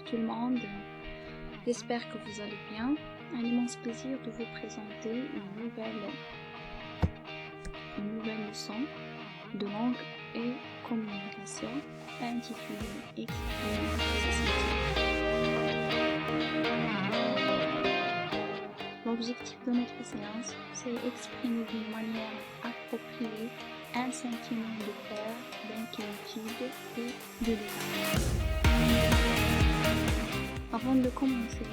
tout le monde, j'espère que vous allez bien. Un immense plaisir de vous présenter une nouvelle leçon de langue et communication intitulée Exprimer ses sentiments. L'objectif de notre séance, c'est exprimer d'une manière appropriée un sentiment de peur, d'inquiétude et de désarroi. Avant de commencer,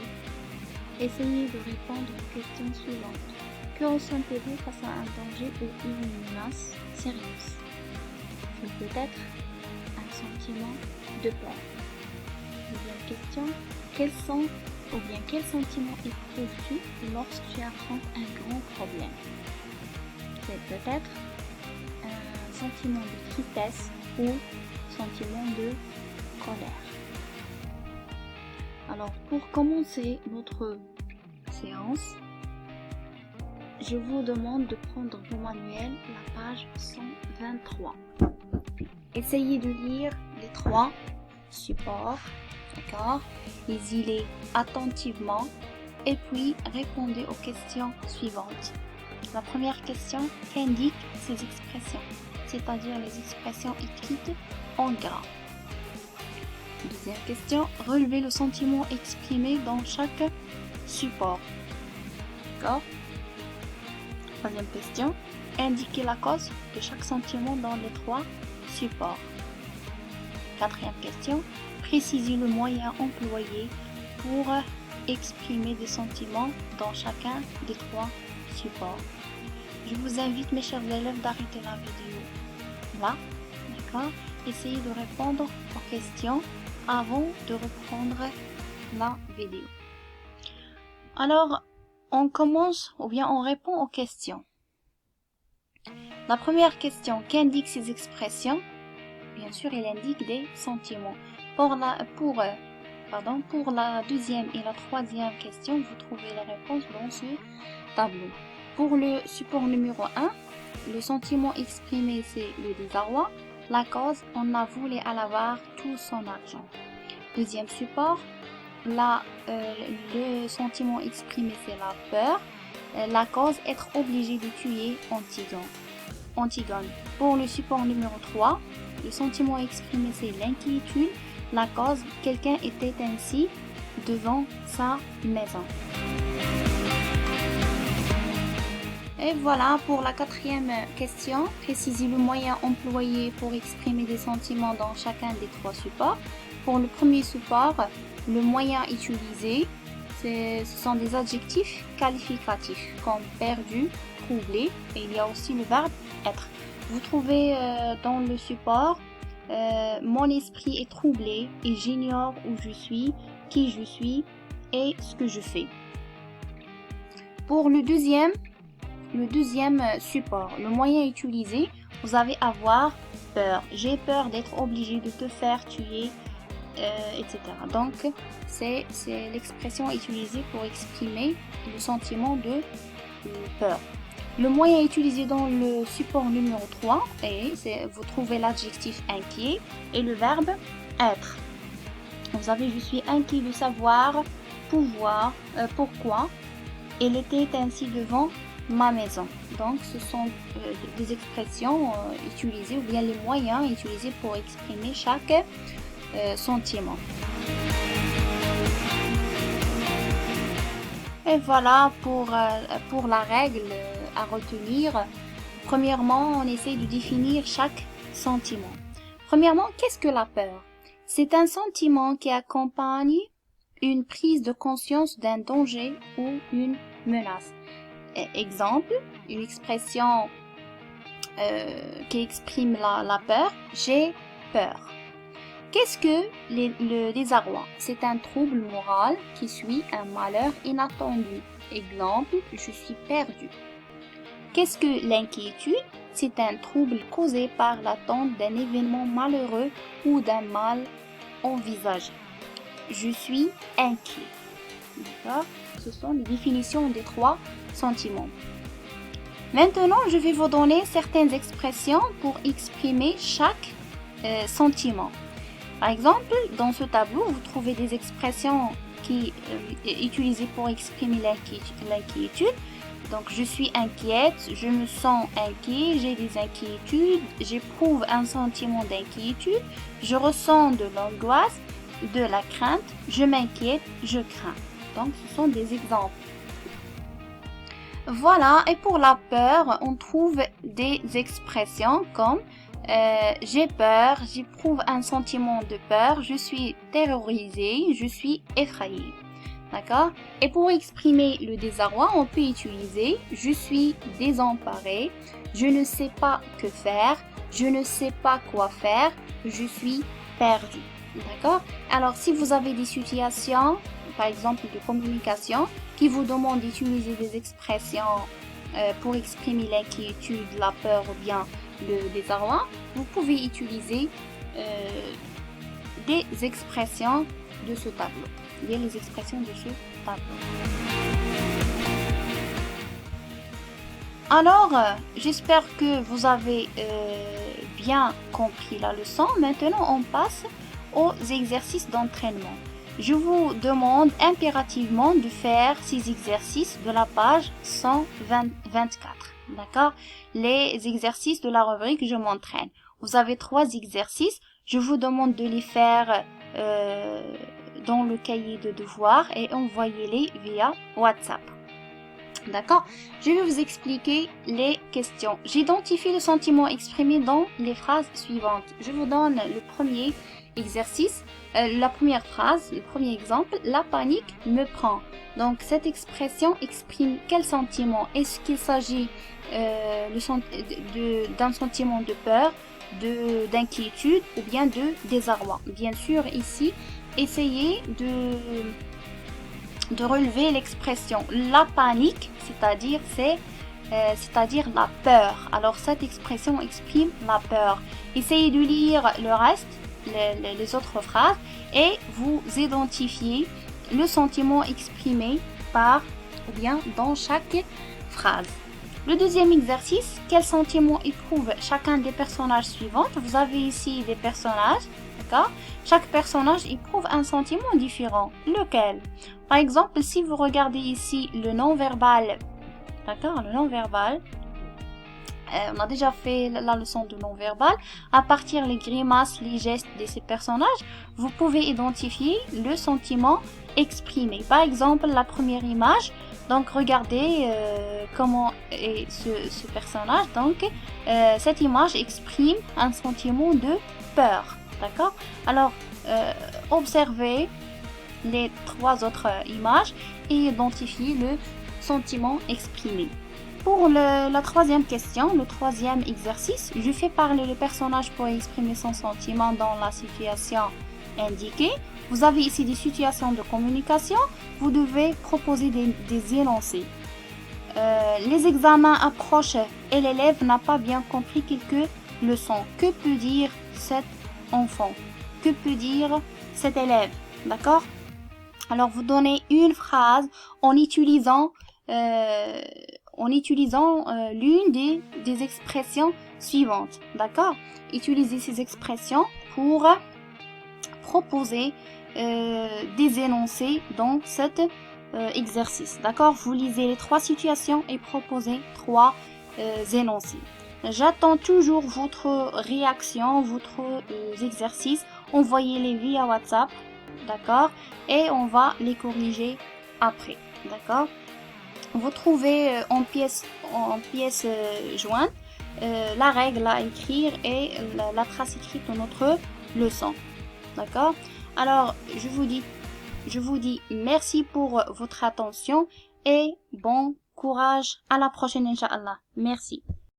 essayez de répondre aux questions suivantes. Que ressentez-vous face à un danger ou une menace sérieuse? C'est peut-être un sentiment de peur. Deuxième question, quel sentiment éprouves-tu lorsque tu affrontes un grand problème? C'est peut-être un sentiment de tristesse ou sentiment de colère. Alors, pour commencer notre séance, je vous demande de prendre vos manuels, la page 123. Essayez de lire les 3 supports, d'accord? Lisez-les attentivement et puis répondez aux questions suivantes. La première question, qu'indiquent ces expressions, c'est-à-dire les expressions écrites en gras. Deuxième question, relevez le sentiment exprimé dans chaque support. D'accord? Troisième question, indiquez la cause de chaque sentiment dans les 3 supports. Quatrième question, précisez le moyen employé pour exprimer des sentiments dans chacun des 3 supports. Je vous invite, mes chers élèves, d'arrêter la vidéo là, d'accord? Essayez de répondre aux questions avant de reprendre la vidéo. Alors, on commence ou bien on répond aux questions. La première question, qu'indiquent ces expressions? Bien sûr, il indique des sentiments. Pour la deuxième et la troisième question, vous trouvez les réponses dans ce tableau. Pour le support numéro 1, le sentiment exprimé, c'est le désarroi. La cause, on a volé à l'avare tout son argent. Deuxième support, le sentiment exprimé, c'est la peur. La cause, être obligé de tuer Antigone. Pour le support numéro 3, le sentiment exprimé, c'est l'inquiétude. La cause, quelqu'un était ainsi devant sa maison. Et voilà pour la quatrième question. Précisez le moyen employé pour exprimer des sentiments dans chacun des 3 supports. Pour le premier support, le moyen utilisé, ce sont des adjectifs qualificatifs comme perdu, troublé, et il y a aussi le verbe être. Vous trouvez dans le support mon esprit est troublé et j'ignore où je suis, qui je suis et ce que je fais. Pour le deuxième support, le moyen utilisé, vous allez avoir peur. J'ai peur d'être obligé de te faire tuer, etc. Donc, c'est l'expression utilisée pour exprimer le sentiment de peur. Le moyen utilisé dans le support numéro 3, vous trouvez l'adjectif inquiet et le verbe être. Vous avez je suis inquiet de savoir, pourquoi elle était ainsi devant ma maison. Donc, ce sont des expressions utilisées ou bien les moyens utilisés pour exprimer chaque sentiment. Et voilà pour la règle à retenir. Premièrement, on essaie de définir chaque sentiment. Premièrement, qu'est-ce que la peur? C'est un sentiment qui accompagne une prise de conscience d'un danger ou une menace. Exemple, une expression qui exprime la peur, j'ai peur. Qu'est-ce que le désarroi? C'est un trouble moral qui suit un malheur inattendu. Exemple, je suis perdu. Qu'est-ce que l'inquiétude? C'est un trouble causé par l'attente d'un événement malheureux ou d'un mal envisagé. Je suis inquiet. D'accord? Ce sont les définitions des 3 sentiments. Maintenant, je vais vous donner certaines expressions pour exprimer chaque sentiment. Par exemple, dans ce tableau, vous trouvez des expressions qui utilisées pour exprimer l'inquiétude. Donc, je suis inquiète, je me sens inquiet, j'ai des inquiétudes, j'éprouve un sentiment d'inquiétude, je ressens de l'angoisse, de la crainte, je m'inquiète, je crains. Donc, ce sont des exemples. Voilà, et pour la peur, on trouve des expressions comme j'ai peur, j'éprouve un sentiment de peur, je suis terrorisée, je suis effrayée. D'accord? Et pour exprimer le désarroi, on peut utiliser je suis désemparée, je ne sais pas que faire, je ne sais pas quoi faire, je suis perdue. D'accord? Alors, si vous avez des situations, par exemple de communication, qui vous demandent d'utiliser des expressions pour exprimer l'inquiétude, la peur ou bien le désarroi, vous pouvez utiliser des expressions de ce tableau. Bien les expressions de ce tableau. Alors, j'espère que vous avez bien compris la leçon. Maintenant, on passe aux exercices d'entraînement. Je vous demande impérativement de faire ces exercices de la page 124. D'accord? Les exercices de la rubrique Je m'entraîne. Vous avez 3 exercices. Je vous demande de les faire dans le cahier de devoirs et envoyez-les via WhatsApp. D'accord? Je vais vous expliquer les questions. J'identifie le sentiment exprimé dans les phrases suivantes. Je vous donne le premier exercice, la première phrase, le premier exemple. La panique me prend. Donc, cette expression exprime quel sentiment? Est-ce qu'il s'agit d'un sentiment de peur, d'inquiétude ou bien de désarroi? Bien sûr, ici, essayez de relever l'expression la panique, c'est-à-dire la peur. Alors cette expression exprime la peur. Essayez de lire le reste, les autres phrases, et vous identifiez le sentiment exprimé par ou bien dans chaque phrase. Le deuxième exercice, quel sentiment éprouve chacun des personnages suivants? Vous avez ici des personnages, d'accord? Chaque personnage éprouve un sentiment différent. Lequel? Par exemple, si vous regardez ici le non-verbal, d'accord? Le non-verbal, on a déjà fait la leçon de non-verbal. À partir des grimaces, les gestes de ces personnages, vous pouvez identifier le sentiment exprimé. Par exemple, la première image, donc regardez comment est ce personnage. Donc, cette image exprime un sentiment de peur. D'accord? Alors, observez les 3 autres images et identifiez le sentiment exprimé. Pour la troisième question, le troisième exercice, je fais parler le personnage pour exprimer son sentiment dans la situation indiquée. Vous avez ici des situations de communication. Vous devez proposer des énoncés. Les examens approchent et l'élève n'a pas bien compris quelques leçons. Que peut dire cet enfant? Que peut dire cet élève? D'accord? Alors, vous donnez une phrase en utilisant l'une des expressions suivantes. D'accord? Utilisez ces expressions pour proposer des énoncés dans cet exercice. D'accord? Vous lisez les 3 situations et proposez 3 énoncés. J'attends toujours votre réaction, votre exercice. Envoyez-les via WhatsApp. D'accord? Et on va les corriger après. D'accord? Vous trouvez en pièce jointe la règle à écrire et la trace écrite de notre leçon. D'accord? Alors, je vous dis merci pour votre attention et bon courage. À la prochaine, Inch'Allah. Merci.